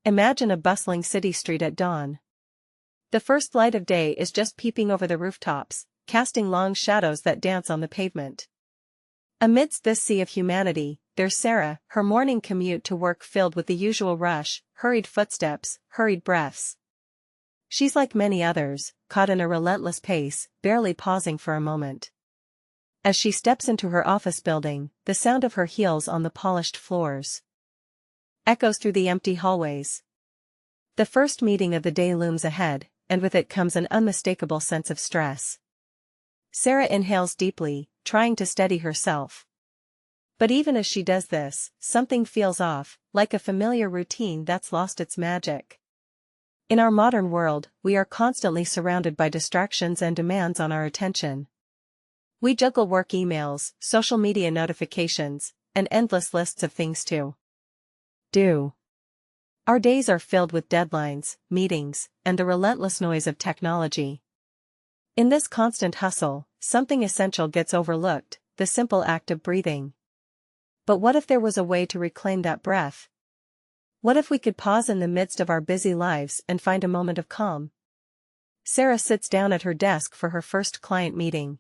Imagine a bustling city street at dawn. The first light of day is just peeping over the rooftops, casting long shadows that dance on the pavement. Amidst this sea of humanity, there's Sarah, her morning commute to work filled with the usual rush, hurried footsteps, hurried breaths. She's like many others, caught in a relentless pace, barely pausing for a moment. As she steps into her office building, the sound of her heels on the polished floors echoes through the empty hallways. The first meeting of the day looms ahead, and with it comes an unmistakable sense of stress. Sarah inhales deeply, trying to steady herself. But even as she does this, something feels off, like a familiar routine that's lost its magic. In our modern world, we are constantly surrounded by distractions and demands on our attention. We juggle work emails, social media notifications, and endless lists of things to do. Our days are filled with deadlines, meetings, and the relentless noise of technology. In this constant hustle, something essential gets overlooked, the simple act of breathing. But what if there was a way to reclaim that breath? What if we could pause in the midst of our busy lives and find a moment of calm? Sarah sits down at her desk for her first client meeting.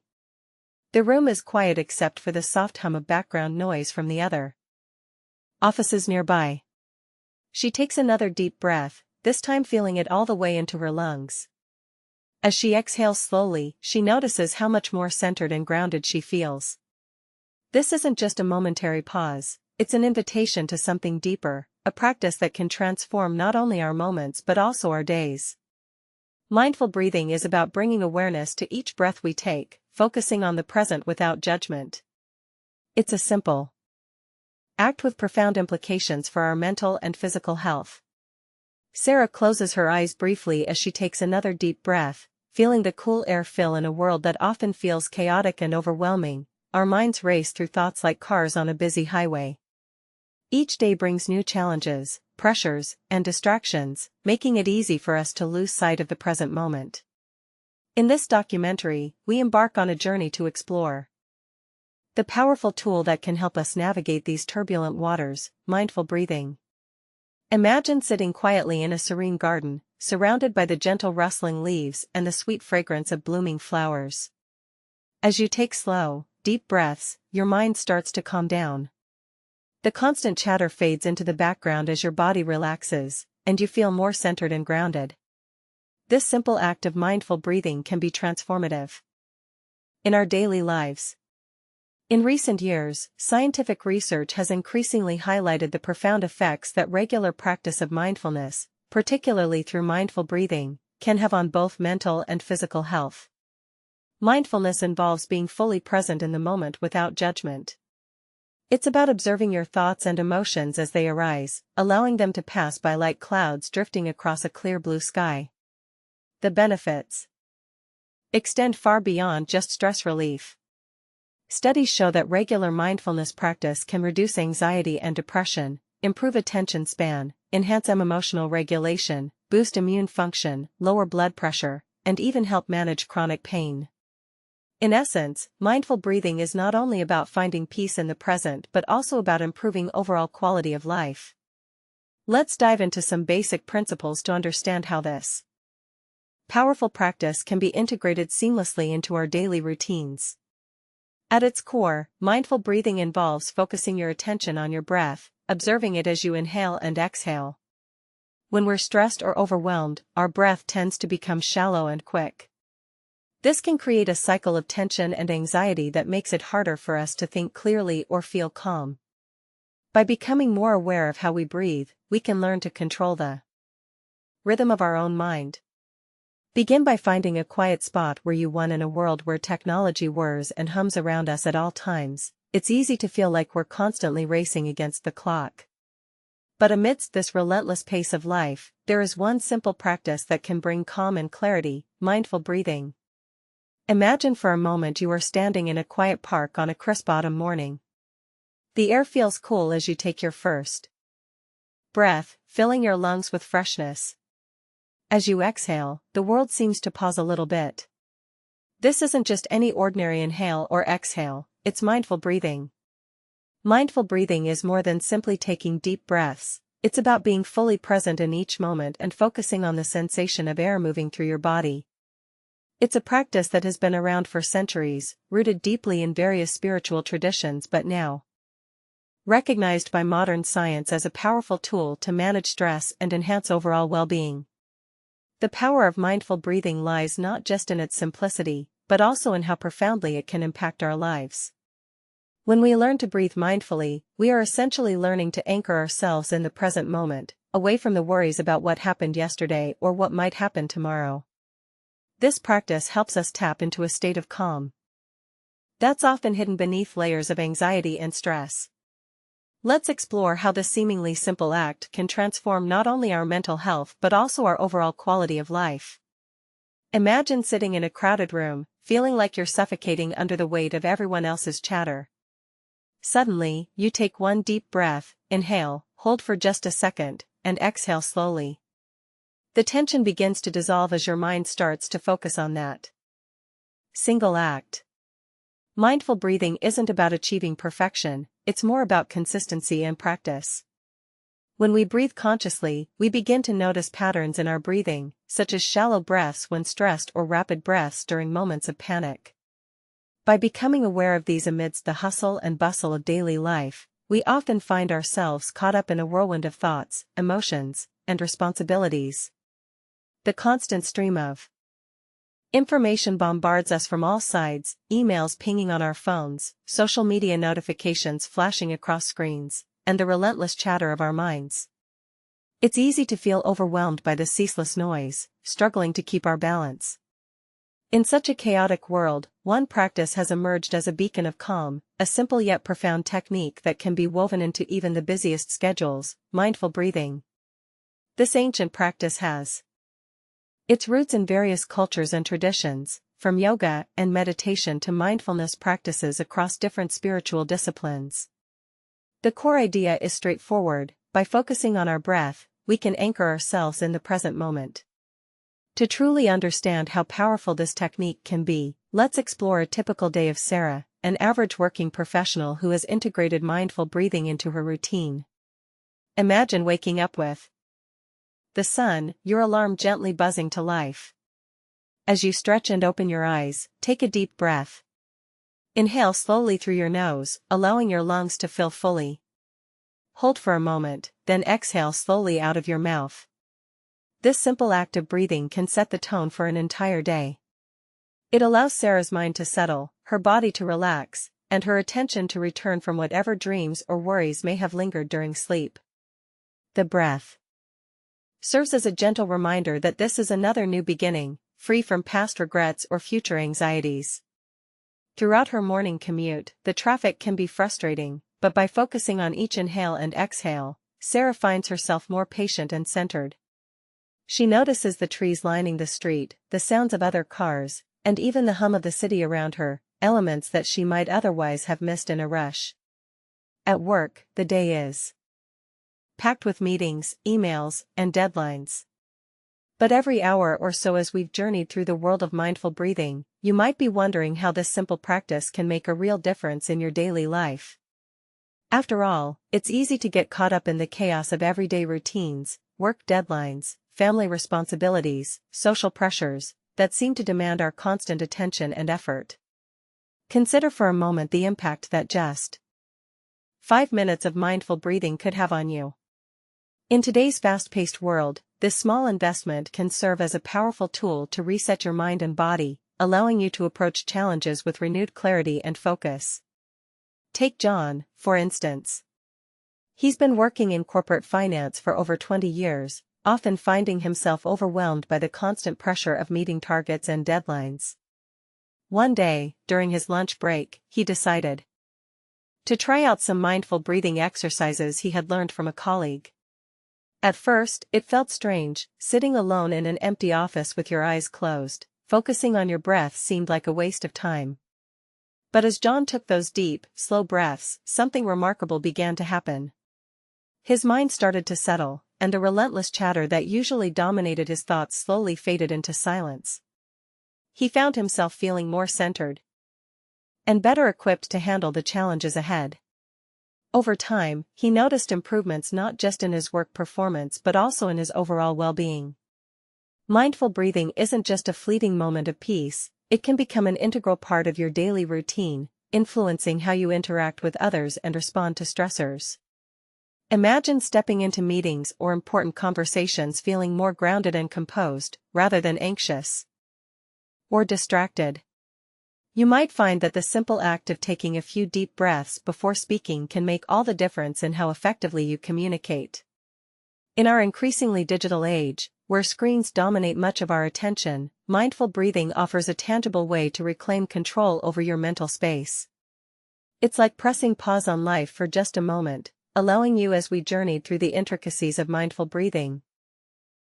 The room is quiet except for the soft hum of background noise from the other offices nearby. She takes another deep breath, this time feeling it all the way into her lungs. As she exhales slowly, she notices how much more centered and grounded she feels. This isn't just a momentary pause, it's an invitation to something deeper, a practice that can transform not only our moments but also our days. Mindful breathing is about bringing awareness to each breath we take, focusing on the present without judgment. It's a simple act with profound implications for our mental and physical health. Sarah closes her eyes briefly as she takes another deep breath, feeling the cool air fill in a world that often feels chaotic and overwhelming. Our minds race through thoughts like cars on a busy highway. Each day brings new challenges, pressures, and distractions, making it easy for us to lose sight of the present moment. In this documentary, we embark on a journey to explore the powerful tool that can help us navigate these turbulent waters, mindful breathing. Imagine sitting quietly in a serene garden, surrounded by the gentle rustling leaves and the sweet fragrance of blooming flowers. As you take slow, deep breaths, your mind starts to calm down. The constant chatter fades into the background as your body relaxes, and you feel more centered and grounded. This simple act of mindful breathing can be transformative in our daily lives. In recent years, scientific research has increasingly highlighted the profound effects that regular practice of mindfulness, particularly through mindful breathing, can have on both mental and physical health. Mindfulness involves being fully present in the moment without judgment. It's about observing your thoughts and emotions as they arise, allowing them to pass by like clouds drifting across a clear blue sky. The benefits extend far beyond just stress relief. Studies show that regular mindfulness practice can reduce anxiety and depression, improve attention span, enhance emotional regulation, boost immune function, lower blood pressure, and even help manage chronic pain. In essence, mindful breathing is not only about finding peace in the present but also about improving overall quality of life. Let's dive into some basic principles to understand how this powerful practice can be integrated seamlessly into our daily routines. At its core, mindful breathing involves focusing your attention on your breath, observing it as you inhale and exhale. When we're stressed or overwhelmed, our breath tends to become shallow and quick. This can create a cycle of tension and anxiety that makes it harder for us to think clearly or feel calm. By becoming more aware of how we breathe, we can learn to control the rhythm of our own mind. Begin by finding a quiet spot where you want. In a world where technology whirs and hums around us at all times, it's easy to feel like we're constantly racing against the clock. But amidst this relentless pace of life, there is one simple practice that can bring calm and clarity: mindful breathing. Imagine for a moment you are standing in a quiet park on a crisp autumn morning. The air feels cool as you take your first breath, filling your lungs with freshness. As you exhale, the world seems to pause a little bit. This isn't just any ordinary inhale or exhale, it's mindful breathing. Mindful breathing is more than simply taking deep breaths, It's about being fully present in each moment and focusing on the sensation of air moving through your body. It's a practice that has been around for centuries, rooted deeply in various spiritual traditions, but now recognized by modern science as a powerful tool to manage stress and enhance overall well-being. The power of mindful breathing lies not just in its simplicity, but also in how profoundly it can impact our lives. When we learn to breathe mindfully, we are essentially learning to anchor ourselves in the present moment, away from the worries about what happened yesterday or what might happen tomorrow. This practice helps us tap into a state of calm that's often hidden beneath layers of anxiety and stress. Let's explore how this seemingly simple act can transform not only our mental health but also our overall quality of life. Imagine sitting in a crowded room, feeling like you're suffocating under the weight of everyone else's chatter. Suddenly, you take one deep breath, inhale, hold for just a second, and exhale slowly. The tension begins to dissolve as your mind starts to focus on that single act. Mindful breathing isn't about achieving perfection, it's more about consistency and practice. When we breathe consciously, we begin to notice patterns in our breathing, such as shallow breaths when stressed or rapid breaths during moments of panic. By becoming aware of these amidst the hustle and bustle of daily life, we often find ourselves caught up in a whirlwind of thoughts, emotions, and responsibilities. The constant stream of information bombards us from all sides, emails pinging on our phones, social media notifications flashing across screens, and the relentless chatter of our minds. It's easy to feel overwhelmed by the ceaseless noise, struggling to keep our balance. In such a chaotic world, one practice has emerged as a beacon of calm, a simple yet profound technique that can be woven into even the busiest schedules: mindful breathing. This ancient practice has its roots in various cultures and traditions, from yoga and meditation to mindfulness practices across different spiritual disciplines. The core idea is straightforward: by focusing on our breath, we can anchor ourselves in the present moment. To truly understand how powerful this technique can be, let's explore a typical day of Sarah, an average working professional who has integrated mindful breathing into her routine. Imagine waking up with the sun, your alarm gently buzzing to life. As you stretch and open your eyes, take a deep breath. Inhale slowly through your nose, allowing your lungs to fill fully. Hold for a moment, then exhale slowly out of your mouth. This simple act of breathing can set the tone for an entire day. It allows Sarah's mind to settle, her body to relax, and her attention to return from whatever dreams or worries may have lingered during sleep. The breath serves as a gentle reminder that this is another new beginning, free from past regrets or future anxieties. Throughout her morning commute, the traffic can be frustrating, but by focusing on each inhale and exhale, Sarah finds herself more patient and centered. She notices the trees lining the street, the sounds of other cars, and even the hum of the city around her, elements that she might otherwise have missed in a rush. At work, the day is packed with meetings, emails, and deadlines. But every hour or so as we've journeyed through the world of mindful breathing, you might be wondering how this simple practice can make a real difference in your daily life. After all, it's easy to get caught up in the chaos of everyday routines, work deadlines, family responsibilities, social pressures, that seem to demand our constant attention and effort. Consider for a moment the impact that just 5 minutes of mindful breathing could have on you. In today's fast-paced world, this small investment can serve as a powerful tool to reset your mind and body, allowing you to approach challenges with renewed clarity and focus. Take John, for instance. He's been working in corporate finance for over 20 years, often finding himself overwhelmed by the constant pressure of meeting targets and deadlines. One day, during his lunch break, he decided to try out some mindful breathing exercises he had learned from a colleague. At first, it felt strange, sitting alone in an empty office with your eyes closed. Focusing on your breath seemed like a waste of time. But as John took those deep, slow breaths, something remarkable began to happen. His mind started to settle, and the relentless chatter that usually dominated his thoughts slowly faded into silence. He found himself feeling more centered and better equipped to handle the challenges ahead. Over time, he noticed improvements not just in his work performance but also in his overall well-being. Mindful breathing isn't just a fleeting moment of peace, it can become an integral part of your daily routine, influencing how you interact with others and respond to stressors. Imagine stepping into meetings or important conversations feeling more grounded and composed, rather than anxious or distracted. You might find that the simple act of taking a few deep breaths before speaking can make all the difference in how effectively you communicate. In our increasingly digital age, where screens dominate much of our attention, mindful breathing offers a tangible way to reclaim control over your mental space. It's like pressing pause on life for just a moment, allowing you as we journeyed through the intricacies of mindful breathing.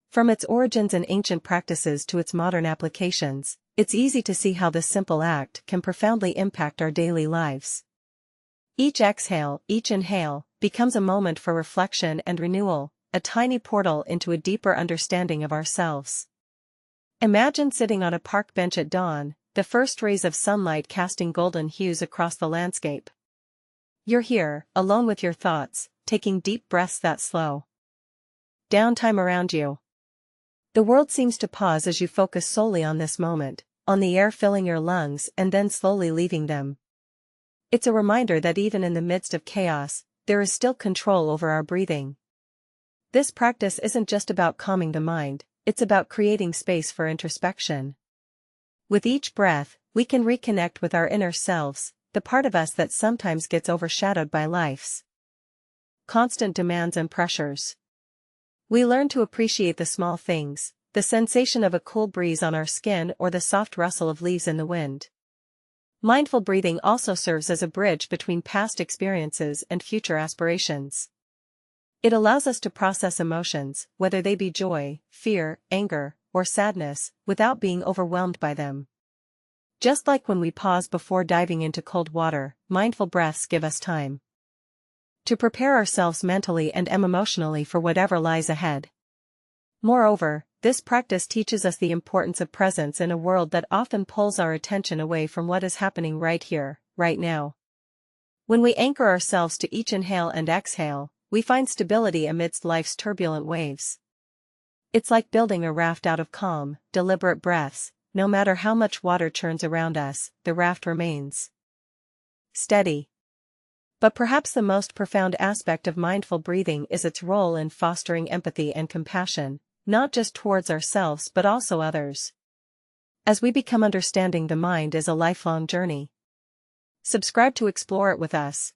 From its origins and ancient practices to its modern applications, it's easy to see how this simple act can profoundly impact our daily lives. Each exhale, each inhale, becomes a moment for reflection and renewal, a tiny portal into a deeper understanding of ourselves. Imagine sitting on a park bench at dawn, the first rays of sunlight casting golden hues across the landscape. You're here, alone with your thoughts, taking deep breaths that slow down time around you. The world seems to pause as you focus solely on this moment, on the air filling your lungs and then slowly leaving them. It's a reminder that even in the midst of chaos, there is still control over our breathing. This practice isn't just about calming the mind, it's about creating space for introspection. With each breath, we can reconnect with our inner selves, the part of us that sometimes gets overshadowed by life's constant demands and pressures. We learn to appreciate the small things, the sensation of a cool breeze on our skin or the soft rustle of leaves in the wind. Mindful breathing also serves as a bridge between past experiences and future aspirations. It allows us to process emotions, whether they be joy, fear, anger, or sadness, without being overwhelmed by them. Just like when we pause before diving into cold water, mindful breaths give us time to prepare ourselves mentally and emotionally for whatever lies ahead. Moreover, this practice teaches us the importance of presence in a world that often pulls our attention away from what is happening right here, right now. When we anchor ourselves to each inhale and exhale, we find stability amidst life's turbulent waves. It's like building a raft out of calm, deliberate breaths. No matter how much water churns around us, the raft remains steady. But perhaps the most profound aspect of mindful breathing is its role in fostering empathy and compassion, not just towards ourselves but also others. As we become understanding the mind is a lifelong journey. Subscribe to explore it with us.